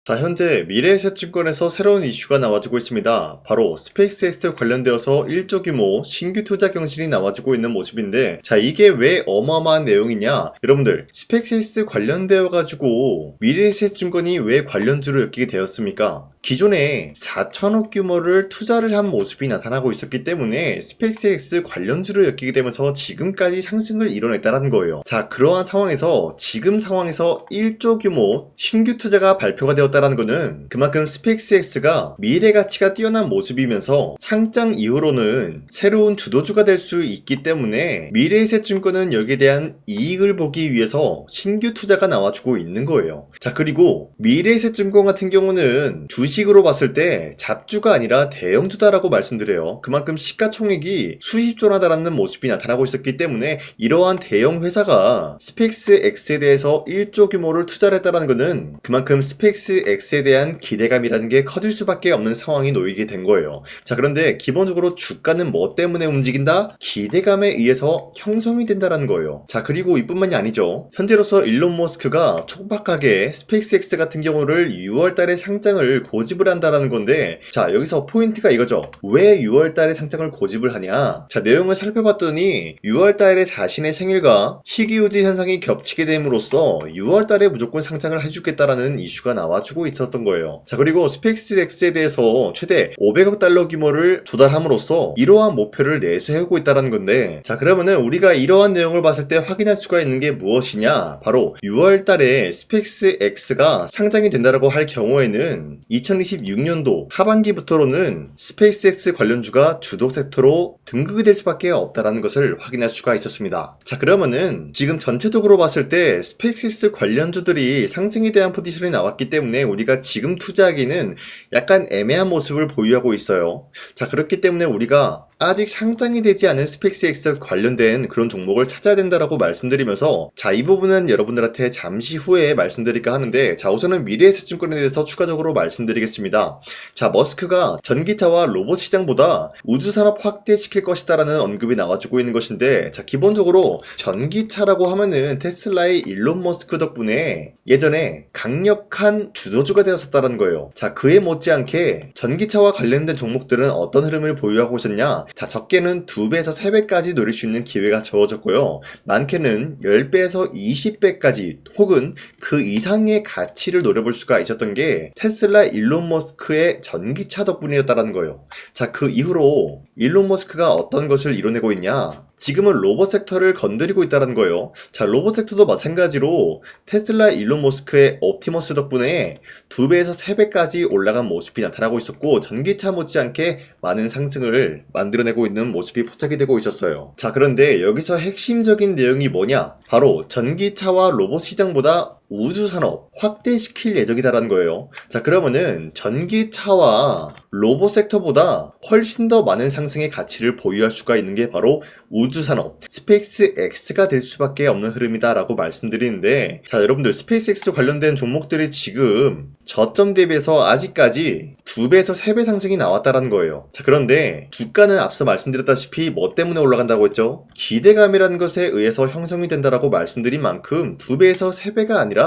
자, 현재 미래에셋증권에서 새로운 이슈가 나와주고 있습니다. 바로 스페이스X 관련되어서 1조 규모 신규 투자 경신이 나와주고 있는 모습인데, 자, 이게 왜 어마어마한 내용이냐? 여러분들, 스페이스X 관련되어 가지고 미래에셋증권이 왜 관련주로 엮이게 되었습니까? 기존에 4천억 규모를 투자를 한 모습이 나타나고 있었기 때문에 스페이스X 관련주로 엮이게 되면서 지금까지 상승을 이뤄냈다는 거예요. 자, 그러한 상황에서 지금 상황에서 1조 규모 신규 투자가 발표가 되었다는 것은 그만큼 스페이스X가 미래 가치가 뛰어난 모습이면서 상장 이후로는 새로운 주도주가 될 수 있기 때문에 미래에셋증권은 여기에 대한 이익을 보기 위해서 신규 투자가 나와주고 있는 거예요. 자, 그리고 미래에셋증권 같은 경우는 주식으로 봤을 때 잡주가 아니라 대형주다라고 말씀드려요. 그만큼 시가총액이 수십조나다라는 모습이 나타나고 있었기 때문에 이러한 대형 회사가 스페이스X에 대해서 1조 규모를 투자를 했다는 것은 그만큼 스페이스X에 대한 기대감이라는 게 커질 수밖에 없는 상황이 놓이게 된 거예요. 자, 그런데 기본적으로 주가는 뭐 때문에 움직인다? 기대감에 의해서 형성이 된다는 거예요. 자, 그리고 이뿐만이 아니죠. 현재로서 일론 머스크가 촉박하게 스페이스X 같은 경우를 6월달에 상장을 고집을 한다라는 건데, 자, 여기서 포인트가 이거죠. 왜 6월달에 상장을 고집을 하냐? 자, 내용을 살펴봤더니 6월달에 자신의 생일과 희귀유지 현상이 겹치게 됨으로써 6월달에 무조건 상장을 해주겠다라는 이슈가 나와주고 있었던 거예요. 자, 그리고 스페이스X에 대해서 최대 500억 달러 규모를 조달함으로써 이러한 목표를 내세우고 있다는 건데, 자, 그러면은 우리가 이러한 내용을 봤을 때 확인할 수가 있는 게 무엇이냐? 바로 6월달에 스페이스X가 상장이 된다라고 할 경우에는 2026년도 하반기부터로는 스페이스X 관련주가 주도 섹터로 등극이 될 수밖에 없다라는 것을 확인할 수가 있었습니다. 자, 그러면은 지금 전체적으로 봤을 때 스페이스X 관련주들이 상승에 대한 포지션이 나왔기 때문에 우리가 지금 투자하기는 약간 애매한 모습을 보유하고 있어요. 자, 그렇기 때문에 우리가 아직 상장이 되지 않은 스페이스X 관련된 그런 종목을 찾아야 된다라고 말씀드리면서, 자, 이 부분은 여러분들한테 잠시 후에 말씀드릴까 하는데, 자, 우선은 미래에셋증권에 대해서 추가적으로 말씀드리겠습니다. 자, 머스크가 전기차와 로봇 시장보다 우주산업 확대시킬 것이다라는 언급이 나와주고 있는 것인데, 자, 기본적으로 전기차라고 하면은 테슬라의 일론 머스크 덕분에 예전에 강력한 주도주가 되었었다는 거예요. 자, 그에 못지않게 전기차와 관련된 종목들은 어떤 흐름을 보유하고 있었냐? 자, 적게는 2배에서 3배까지 노릴 수 있는 기회가 주어졌고요. 많게는 10배에서 20배까지 혹은 그 이상의 가치를 노려볼 수가 있었던 게 테슬라 일론 머스크의 전기차 덕분이었다는 거예요. 자, 그 이후로 일론 머스크가 어떤 것을 이뤄내고 있냐? 지금은 로봇 섹터를 건드리고 있다는 거예요. 자, 로봇 섹터도 마찬가지로 테슬라 일론 머스크의 옵티머스 덕분에 2배에서 3배까지 올라간 모습이 나타나고 있었고, 전기차 못지않게 많은 상승을 만들어내고 있는 모습이 포착이 되고 있었어요. 자, 그런데 여기서 핵심적인 내용이 뭐냐? 바로 전기차와 로봇 시장보다 우주산업 확대시킬 예정이다라는 거예요. 자, 그러면은 전기차와 로봇 섹터보다 훨씬 더 많은 상승의 가치를 보유할 수가 있는 게 바로 우주산업 스페이스X가 될 수밖에 없는 흐름이다라고 말씀드리는데, 자, 여러분들 스페이스X 관련된 종목들이 지금 저점 대비해서 아직까지 2배에서 3배 상승이 나왔다는 거예요. 자, 그런데 주가는 앞서 말씀드렸다시피 뭐 때문에 올라간다고 했죠? 기대감이라는 것에 의해서 형성이 된다라고 말씀드린 만큼 2배에서 3배가 아니라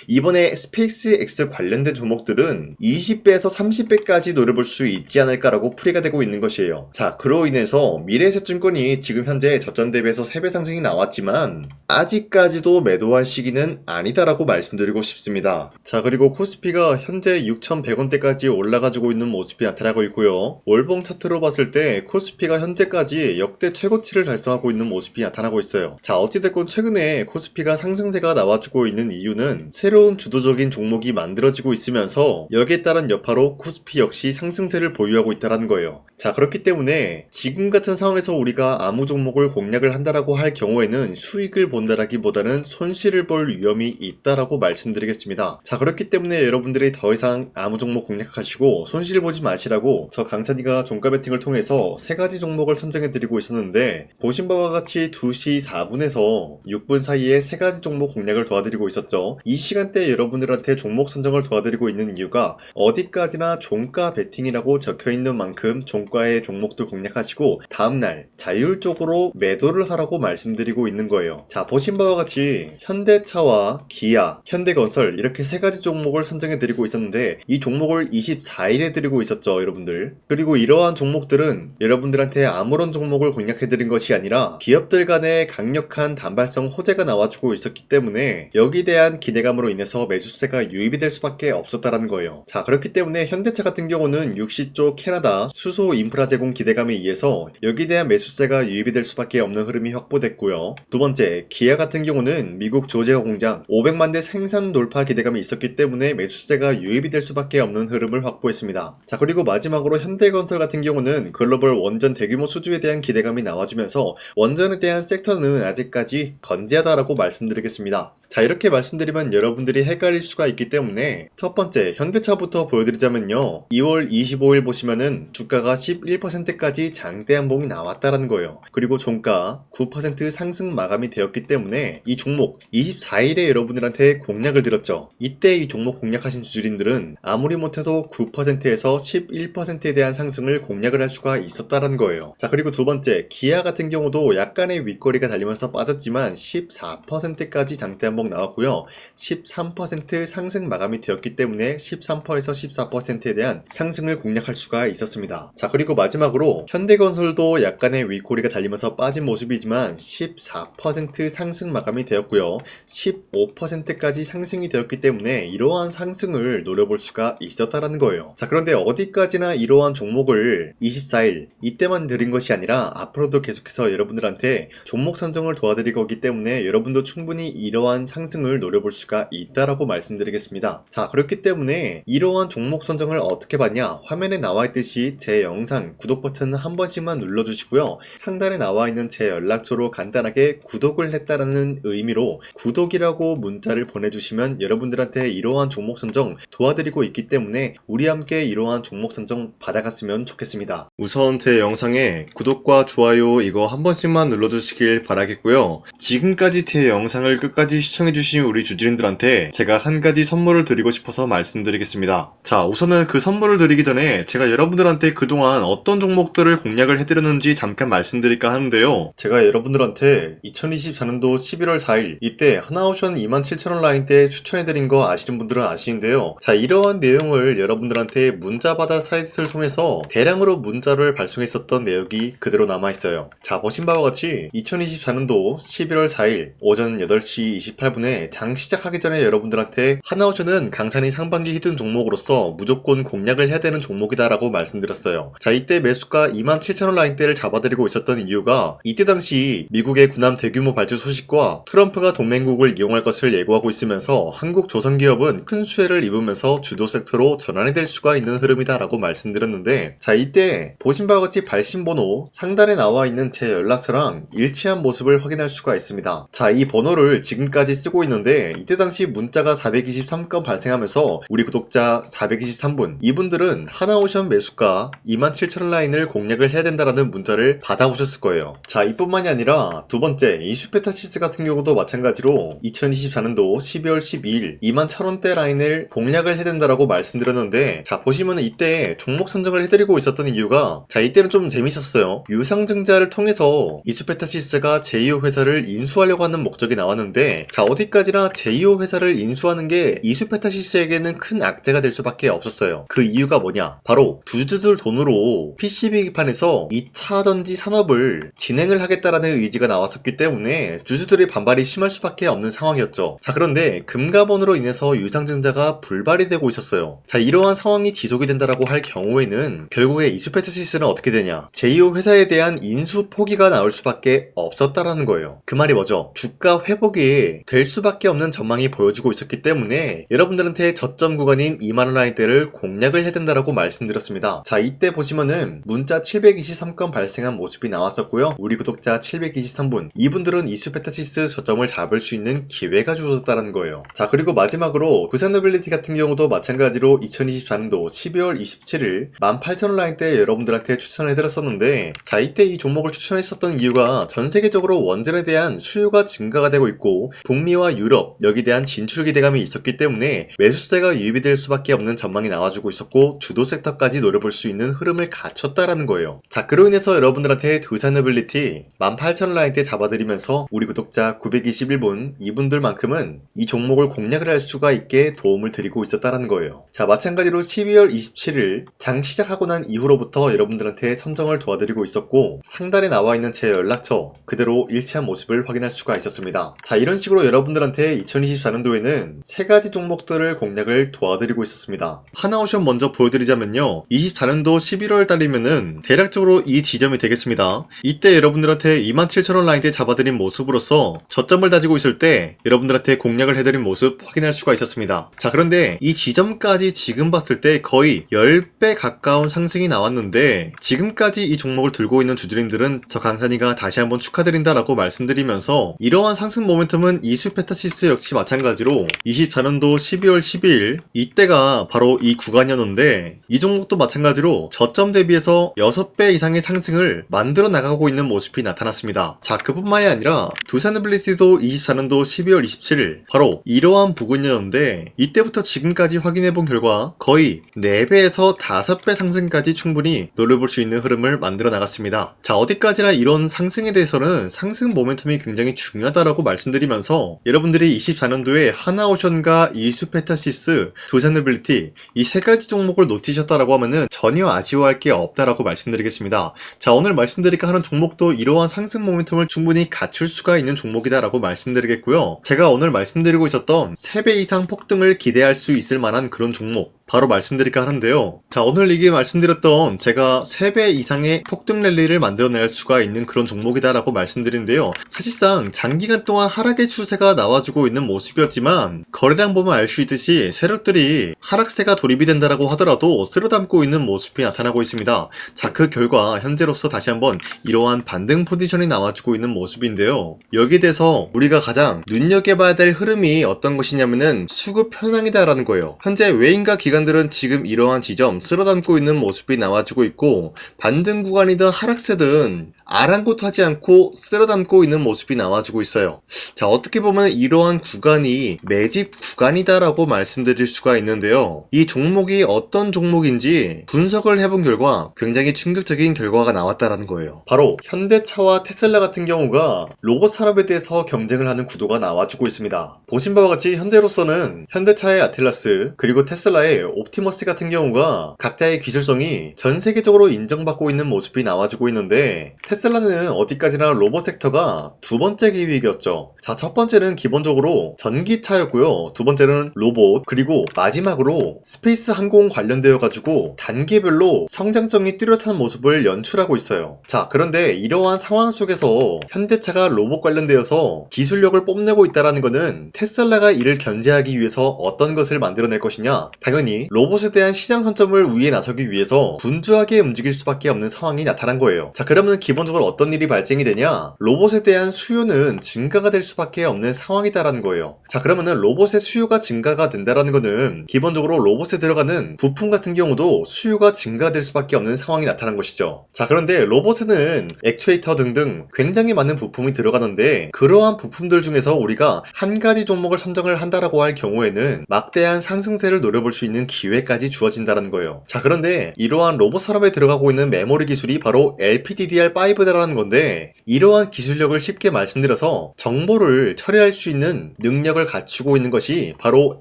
이번에 스페이스X 관련된 종목들은 20배에서 30배까지 노려볼 수 있지 않을까라고 풀이가 되고 있는 것이에요. 자, 그로 인해서 미래에셋증권이 지금 현재 저점 대비해서 3배 상승이 나왔지만 아직까지도 매도할 시기는 아니다라고 말씀드리고 싶습니다. 자, 그리고 코스피가 현재 6,100원대까지 올라가지고 있는 모습이 나타나고 있고요. 월봉 차트로 봤을 때 코스피가 현재까지 역대 최고치를 달성하고 있는 모습이 나타나고 있어요. 자, 어찌됐건 최근에 코스피가 상승세가 나와주고 있는 이유는 새로운 주도적인 종목이 만들어지고 있으면서 여기에 따른 여파로 코스피 역시 상승세를 보유하고 있다는 거예요. 자, 그렇기 때문에 지금 같은 상황에서 우리가 아무 종목을 공략을 한다라고 할 경우에는 수익을 본다라기보다는 손실을 볼 위험이 있다라고 말씀드리겠습니다. 자, 그렇기 때문에 여러분들이 더 이상 아무 종목 공략하시고 손실 보지 마시라고 저 강산이가 종가 배팅을 통해서 3가지 종목을 선정해드리고 있었는데, 보신 바와 같이 2시 4분에서 6분 사이에 3가지 종목 공략을 도와드리고 있었죠. 있죠. 이 시간대에 여러분들한테 종목 선정을 도와드리고 있는 이유가 어디까지나 종가 베팅이라고 적혀있는 만큼 종가의 종목도 공략하시고 다음날 자율적으로 매도를 하라고 말씀드리고 있는 거예요. 자, 보신 바와 같이 현대차와 기아, 현대건설 이렇게 세 가지 종목을 선정해드리고 있었는데 이 종목을 24일에 드리고 있었죠, 여러분들. 그리고 이러한 종목들은 여러분들한테 아무런 종목을 공략해드린 것이 아니라 기업들 간의 강력한 단발성 호재가 나와주고 있었기 때문에 여기에 대한 기대감으로 인해서 매수세가 유입이 될 수밖에 없었다라는 거예요. 자, 그렇기 때문에 현대차 같은 경우는 60조 캐나다 수소 인프라 제공 기대감에 의해서 여기에 대한 매수세가 유입이 될 수밖에 없는 흐름이 확보됐고요. 두 번째, 기아 같은 경우는 미국 조지아 공장 500만 대 생산 돌파 기대감이 있었기 때문에 매수세가 유입이 될 수밖에 없는 흐름을 확보했습니다. 자, 그리고 마지막으로 현대건설 같은 경우는 글로벌 원전 대규모 수주에 대한 기대감이 나와주면서 원전에 대한 섹터는 아직까지 건재하다라고 말씀드리겠습니다. 자, 이렇게 말씀드리면 여러분들이 헷갈릴 수가 있기 때문에 첫 번째 현대차부터 보여드리자면요, 2월 25일 보시면은 주가가 11%까지 장대 한봉이 나왔다라는 거예요. 그리고 종가 9% 상승 마감이 되었기 때문에 이 종목 24일에 여러분들한테 공략을 드렸죠. 이때 이 종목 공략하신 주주님들은 아무리 못해도 9%에서 11%에 대한 상승을 공략을 할 수가 있었다라는 거예요. 자, 그리고 두 번째, 기아 같은 경우도 약간의 윗거리가 달리면서 빠졌지만 14%까지 장대 한봉 나왔고요. 13% 상승 마감이 되었기 때문에 13%에서 14%에 대한 상승을 공략할 수가 있었습니다. 자, 그리고 마지막으로 현대건설도 약간의 윗꼬리가 달리면서 빠진 모습이지만 14% 상승 마감이 되었고요. 15%까지 상승이 되었기 때문에 이러한 상승을 노려볼 수가 있었다라는 거예요. 자, 그런데 어디까지나 이러한 종목을 24일 이때만 드린 것이 아니라 앞으로도 계속해서 여러분들한테 종목 선정을 도와드릴 거기 때문에 여러분도 충분히 이러한 상승을 노려볼 수가 있다라고 말씀드리겠습니다. 자, 그렇기 때문에 이러한 종목 선정을 어떻게 받냐, 화면에 나와 있듯이 제 영상 구독 버튼 한 번씩만 눌러주시고요. 상단에 나와 있는 제 연락처로 간단하게 구독을 했다라는 의미로 구독이라고 문자를 보내주시면 여러분들한테 이러한 종목 선정 도와드리고 있기 때문에 우리 함께 이러한 종목 선정 받아갔으면 좋겠습니다. 우선 제 영상에 구독과 좋아요 이거 한 번씩만 눌러주시길 바라겠고요. 지금까지 제 영상을 끝까지 시청해주신 우리 주주님들한테 제가 한 가지 선물을 드리고 싶어서 말씀드리겠습니다. 자, 우선은 그 선물을 드리기 전에 제가 여러분들한테 그동안 어떤 종목들을 공략을 해드렸는지 잠깐 말씀드릴까 하는데요. 제가 여러분들한테 2024년도 11월 4일 이때 하나오션 27,000원 라인 때 추천해드린 거 아시는 분들은 아시는데요. 자, 이러한 내용을 여러분들한테 문자받아 사이트를 통해서 대량으로 문자를 발송했었던 내역이 그대로 남아있어요. 자, 보신 바와 같이 2024년도 11월 4일 오전 8시 28분에 장 시작하기 전에 여러분들한테 하나오션은 강산이 상반기 히든 종목으로서 무조건 공략을 해야 되는 종목이다 라고 말씀드렸어요. 자, 이때 매수가 27,000원 라인대를 잡아드리고 있었던 이유가 이때 당시 미국의 군함 대규모 발주 소식과 트럼프가 동맹국을 이용할 것을 예고하고 있으면서 한국 조선기업은 큰 수혜를 입으면서 주도 섹터로 전환이 될 수가 있는 흐름이다 라고 말씀드렸는데, 자, 이때 보신 바와 같이 발신번호 상단에 나와 있는 제 연락처랑 일치한 모습을 확인할 수가 있습니다. 자, 이 번호를 지금까지 쓰고 있는데 이때 당시 문자가 423건 발생하면서 우리 구독자 423분 이분들은 하나오션 매수가 27,000원 라인을 공략을 해야 된다라는 문자를 받아오셨을 거예요. 자, 이뿐만이 아니라 두 번째 이슈페타시스 같은 경우도 마찬가지로 2024년도 12월 12일 21,000원대 라인을 공략을 해야 된다라고 말씀드렸는데, 자, 보시면은 이때 종목 선정을 해드리고 있었던 이유가, 자, 이때는 좀 재밌었어요. 유상증자를 통해서 이슈페타시스가 제2호 회사를 인수하려고 하는 목적이 나왔는데, 자, 어디까지나 제2호 회사를 인수하는 게 이슈페타시스에게는 큰 악재가 될 수밖에 없었어요. 그 이유가 뭐냐, 바로 주주들 돈으로 PCB판에서 2차 전지 산업을 진행을 하겠다라는 의지가 나왔었기 때문에 주주들의 반발이 심할 수밖에 없는 상황이었죠. 자, 그런데 금가번으로 인해서 유상증자가 불발이 되고 있었어요. 자, 이러한 상황이 지속이 된다라고 할 경우에는 결국에 이슈페타시스는 어떻게 되냐, 제2호 회사에 대한 인수 포기가 나올 수밖에 없었다라는 거예요. 그 말이 뭐죠? 주가 회복이 될 수밖에 없는 전망이 보여지고 있었기 때문에 여러분들한테 저점 구간인 2만원 라인대를 공략을 해야 된다라고 말씀드렸습니다. 자, 이때 보시면은 문자 723건 발생한 모습이 나왔었고요. 우리 구독자 723분 이분들은 이슈페타시스 저점을 잡을 수 있는 기회가 주어졌다는 거예요. 자, 그리고 마지막으로 부산노빌리티 같은 경우도 마찬가지로 2024년도 12월 27일 18,000원 라인대 여러분들한테 추천해드렸었는데, 자, 이때 이 종목을 추천했었던 이유가 전 세계적으로 원전에 대한 수요가 증가가 되고 있고 북미 북미와 유럽 여기에 대한 진출 기대감이 있었기 때문에 매수세가 유입이 될 수밖에 없는 전망이 나와주고 있었고 주도 섹터까지 노려볼 수 있는 흐름을 갖췄다라는 거예요. 자, 그로 인해서 여러분들한테 두산어빌리티 18,000원 라인대 잡아드리면서 우리 구독자 921분 이분들만큼은 이 종목을 공략을 할 수가 있게 도움을 드리고 있었다라는 거예요. 자, 마찬가지로 12월 27일 장 시작하고 난 이후로부터 여러분들한테 선정을 도와드리고 있었고 상단에 나와 있는 제 연락처 그대로 일치한 모습을 확인할 수가 있었습니다. 자, 이런 식으로 여러분들한테 2024년도에는 세 가지 종목들을 공략을 도와드리고 있었습니다. 하나오션 먼저 보여드리자면요, 24년도 11월 달이면은 대략적으로 이 지점이 되겠습니다. 이때 여러분들한테 27,000원 라인대 잡아드린 모습으로서 저점을 다지고 있을 때 여러분들한테 공략을 해드린 모습 확인할 수가 있었습니다. 자, 그런데 이 지점까지 지금 봤을 때 거의 10배 가까운 상승이 나왔는데 지금까지 이 종목을 들고 있는 주주님들은 저 강산이가 다시 한번 축하드린다라고 말씀드리면서 이러한 상승 모멘텀은 이수페타시스 역시 마찬가지로 24년도 12월 12일 이때가 바로 이 구간이었는데 이 종목도 마찬가지로 저점 대비해서 6배 이상의 상승을 만들어 나가고 있는 모습이 나타났습니다. 자, 그뿐만이 아니라 두산어빌리티도 24년도 12월 27일 바로 이러한 부근이었는데 이때부터 지금까지 확인해본 결과 거의 4배에서 5배 상승까지 충분히 노려볼 수 있는 흐름을 만들어 나갔습니다. 자, 어디까지나 이런 상승에 대해서는 상승 모멘텀이 굉장히 중요하다라고 말씀드리면서 여러분들이 24년도에 하나오션과 이수페타시스, 두산어빌리티 이 세 가지 종목을 놓치셨다라고 하면은 전혀 아쉬워할 게 없다라고 말씀드리겠습니다. 자, 오늘 말씀드릴까 하는 종목도 이러한 상승 모멘텀을 충분히 갖출 수가 있는 종목이다라고 말씀드리겠고요. 제가 오늘 말씀드리고 있었던 3배 이상 폭등을 기대할 수 있을 만한 그런 종목 바로 말씀드릴까 하는데요. 자, 오늘 이게 말씀드렸던 제가 3배 이상의 폭등 랠리를 만들어낼 수가 있는 그런 종목이다라고 말씀드린데요. 사실상 장기간 동안 하락의 추세가 나와주고 있는 모습이었지만 거래량 보면 알 수 있듯이 세력들이 하락세가 돌입이 된다라고 하더라도 쓸어담고 있는 모습이 나타나고 있습니다. 자, 그 결과 현재로서 다시 한번 이러한 반등 포지션이 나와주고 있는 모습인데요. 여기에 대해서 우리가 가장 눈여겨봐야 될 흐름이 어떤 것이냐면은 수급 현황이다라는 거예요. 현재 외인과 기관들은 지금 이러한 지점 쓸어담고 있는 모습이 나와주고 있고 반등 구간이든 하락세든 아랑곳하지 않고 쓸어담고 있는 모습이 나와주고 있어요. 자, 어떻게 보면 이러한 구간이 매집 구간이다라고 말씀드릴 수가 있는데요. 이 종목이 어떤 종목인지 분석을 해본 결과 굉장히 충격적인 결과가 나왔다라는 거예요. 바로 현대차와 테슬라 같은 경우가 로봇 산업에 대해서 경쟁을 하는 구도가 나와주고 있습니다. 보신 바와 같이 현재로서는 현대차의 아틀라스 그리고 테슬라의 옵티머스 같은 경우가 각자의 기술성이 전 세계적으로 인정받고 있는 모습이 나와주고 있는데 테슬라는 어디까지나 로봇 섹터가 두 번째 기획이었죠. 자, 첫 번째는 기본적으로 전기차였고요. 두 번째는 로봇, 그리고 마지막으로 스페이스 항공 관련되어 가지고 단계별로 성장성이 뚜렷한 모습을 연출하고 있어요. 자, 그런데 이러한 상황 속에서 현대차가 로봇 관련되어서 기술력을 뽐내고 있다는 것은 테슬라가 이를 견제하기 위해서 어떤 것을 만들어낼 것이냐, 당연히 로봇에 대한 시장 선점을 위해 나서기 위해서 분주하게 움직일 수밖에 없는 상황이 나타난 거예요. 자, 그러면 기본적으로 어떤 일이 발생이 되냐, 로봇에 대한 수요는 증가가 될 수밖에 없는 상황이다라는 거예요. 자, 그러면은 로봇의 수요가 증가가 된다라는 거는 기본적으로 로봇에 들어가는 부품 같은 경우도 수요가 증가될 수밖에 없는 상황이 나타난 것이죠. 자, 그런데 로봇에는 액추에이터 등등 굉장히 많은 부품이 들어가는데 그러한 부품들 중에서 우리가 한 가지 종목을 선정을 한다라고 할 경우에는 막대한 상승세를 노려볼 수 있는 기회까지 주어진다는 거예요. 자, 그런데 이러한 로봇 산업에 들어가고 있는 메모리 기술이 바로 LPDDR5다라는 건데 이러한 기술력을 쉽게 말씀드려서 정보를 처리할 수 있는 능력을 갖추고 있는 것이 바로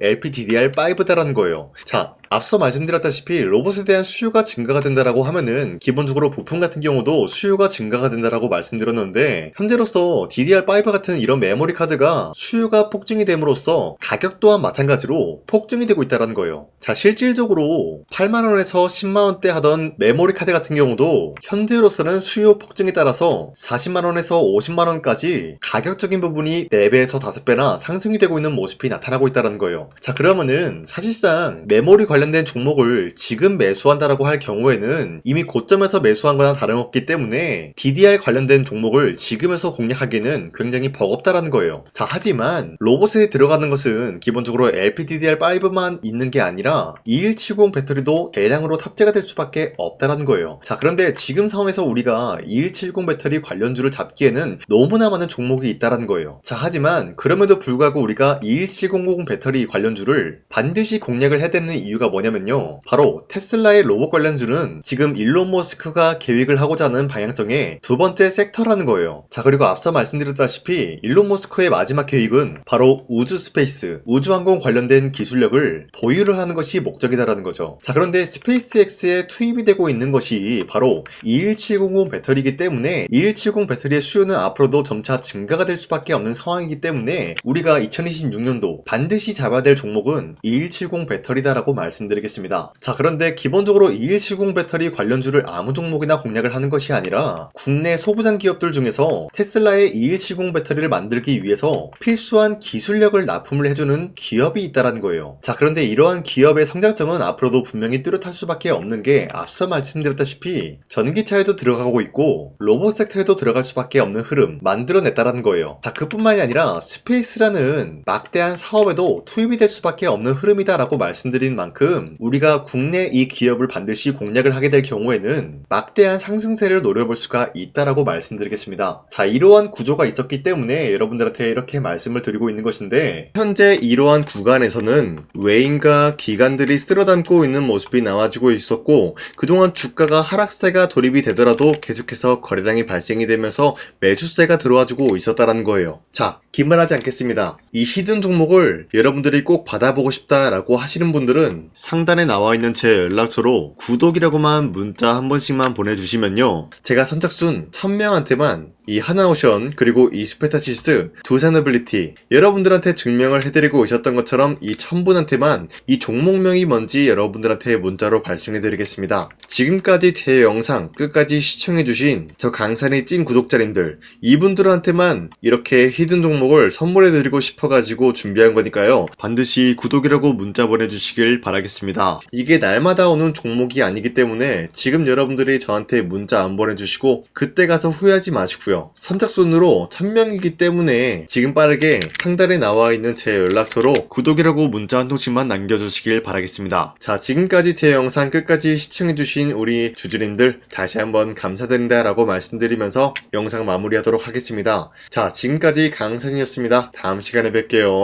LPDDR5다라는 거예요. 자, 앞서 말씀드렸다시피 로봇에 대한 수요가 증가가 된다라고 하면은 기본적으로 부품 같은 경우도 수요가 증가가 된다라고 말씀드렸는데 현재로서 DDR5 같은 이런 메모리 카드가 수요가 폭증이 됨으로써 가격 또한 마찬가지로 폭증이 되고 있다는 거예요. 자, 실질적으로 8만원에서 10만원대 하던 메모리 카드 같은 경우도 현재로서는 수요 폭증에 따라서 40만원에서 50만원까지 가격적인 부분이 4배에서 5배나 상승이 되고 있는 모습이 나타나고 있다는 거예요. 자, 그러면은 사실상 메모리 관련 관련된 종목을 지금 매수한다라고 할 경우에는 이미 고점에서 매수한 거나 다름없기 때문에 DDR 관련된 종목을 지금에서 공략하기는 굉장히 버겁다라는 거예요. 자, 하지만 로봇에 들어가는 것은 기본적으로 LPDDR5만 있는 게 아니라 2170 배터리도 대량으로 탑재가 될 수밖에 없다라는 거예요. 자, 그런데 지금 상황에서 우리가 2170 배터리 관련주를 잡기에는 너무나 많은 종목이 있다라는 거예요. 자, 하지만 그럼에도 불구하고 우리가 21700 배터리 관련주를 반드시 공략을 해야 되는 이유가 뭐냐면요, 바로 테슬라의 로봇 관련주는 지금 일론 머스크가 계획을 하고자 하는 방향성의 두 번째 섹터라는 거예요. 자, 그리고 앞서 말씀드렸다시피 일론 머스크의 마지막 계획은 바로 우주 스페이스, 우주항공 관련된 기술력을 보유를 하는 것이 목적이다라는 거죠. 자, 그런데 스페이스X에 투입이 되고 있는 것이 바로 21700 배터리이기 때문에 2170 배터리의 수요는 앞으로도 점차 증가가 될 수밖에 없는 상황이기 때문에 우리가 2026년도 반드시 잡아야 될 종목은 2170 배터리다라고 말씀드리겠습니다. 자, 그런데 기본적으로 2170 배터리 관련주를 아무 종목이나 공략을 하는 것이 아니라 국내 소부장 기업들 중에서 테슬라의 2170 배터리를 만들기 위해서 필수한 기술력을 납품을 해주는 기업이 있다는 거예요. 자, 그런데 이러한 기업의 성장성은 앞으로도 분명히 뚜렷할 수밖에 없는 게 앞서 말씀드렸다시피 전기차에도 들어가고 있고 로봇 섹터에도 들어갈 수밖에 없는 흐름 만들어냈다는 거예요. 자, 그뿐만이 아니라 스페이스라는 막대한 사업에도 투입이 될 수밖에 없는 흐름이다라고 말씀드린 만큼 우리가 국내 이 기업을 반드시 공략을 하게 될 경우에는 막대한 상승세를 노려볼 수가 있다라고 말씀드리겠습니다. 자, 이러한 구조가 있었기 때문에 여러분들한테 이렇게 말씀을 드리고 있는 것인데, 현재 이러한 구간에서는 외인과 기관들이 쓸어담고 있는 모습이 나와주고 있었고, 그동안 주가가 하락세가 돌입이 되더라도 계속해서 거래량이 발생이 되면서 매수세가 들어와주고 있었다라는 거예요. 자, 기만하지 않겠습니다. 이 히든 종목을 여러분들이 꼭 받아보고 싶다라고 하시는 분들은 상단에 나와 있는 제 연락처로 구독이라고만 문자 한 번씩만 보내주시면요, 제가 선착순 1000명한테만 이 하나오션 그리고 이 스페타시스 두 사너빌리티 여러분들한테 증명을 해드리고 있었던 것처럼 이 1000분한테만 이 종목명이 뭔지 여러분들한테 문자로 발송해드리겠습니다. 지금까지 제 영상 끝까지 시청해주신 저 강산이 찐 구독자님들, 이분들한테만 이렇게 히든 종목을 선물해드리고 싶어가지고 준비한 거니까요, 반드시 구독이라고 문자 보내주시길 바라겠습니다. 이게 날마다 오는 종목이 아니기 때문에 지금 여러분들이 저한테 문자 안 보내주시고 그때 가서 후회하지 마시고요, 선착순으로 1000명이기 때문에 지금 빠르게 상단에 나와 있는 제 연락처로 구독이라고 문자 한 통씩만 남겨주시길 바라겠습니다. 자, 지금까지 제 영상 끝까지 시청해주신 우리 주주님들 다시 한번 감사드린다 라고 말씀드리면서 영상 마무리하도록 하겠습니다. 자, 지금까지 강산이었습니다. 다음 시간에 뵐게요.